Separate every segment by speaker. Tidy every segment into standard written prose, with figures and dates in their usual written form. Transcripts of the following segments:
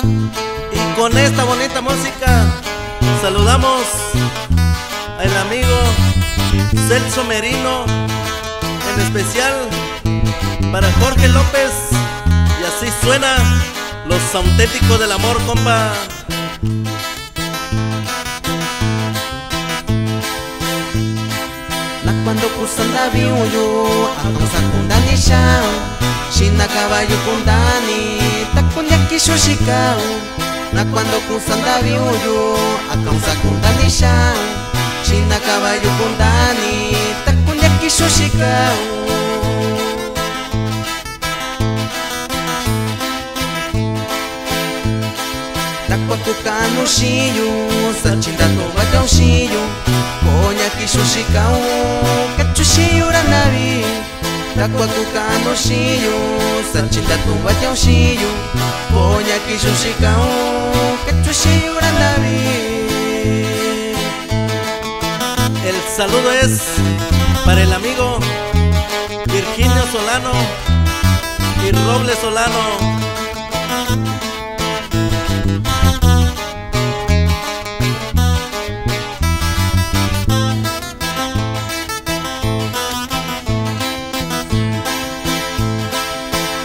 Speaker 1: Y con esta bonita música saludamos al amigo Celso Merino, en especial para Jorge López. Y así suena Los Auténticos del Amor, compa.
Speaker 2: Cuando kusanda biuyo akausa kundani shao Shina caballo kundani takunya kishushikao Na cuando kusanda biuyo akausa kundani shao Shina caballo kundani takunya kishushikao Takwa kukano shiyo Sachinda toba kao shiyo Konya kishushikao Kachushi uranabi Takwa kukano shiyo Sachinda toba kao shiyo Konya kishushikao Kachushi uranabi.
Speaker 1: El saludo es para el amigo Virginio Solano y Robles Solano.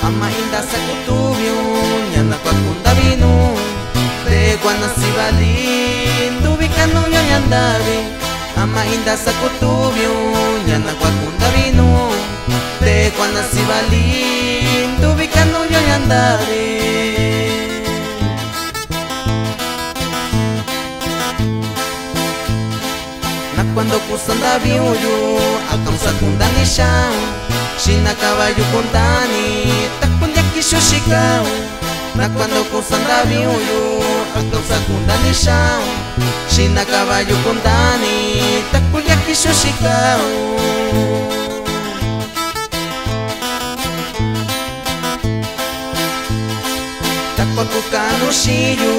Speaker 2: Ama inda sakutubyo nyana kwa kunda vino Regua nasibali ndubikano nyandabe Ama inda sakutubyo nyana kwa kunda vino Regua nasibali ndubikano nyandabe Na cuando kusanda biuyo akausa kundani shao Shina caballo kundani takunya kishushikao Na cuando kusanda biuyo akausa kundani shao Shina caballo kundani takunya kishushikao Takwa kukano shiyo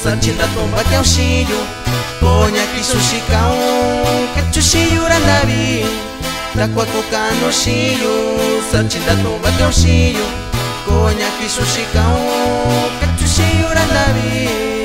Speaker 2: Sachinda tomba kao shiyo Konya kishushikao Kachushi uranabi Takwa kukano shiyo Sachinda toba kao shiyo Konya kishushikao Kachushi uranabi.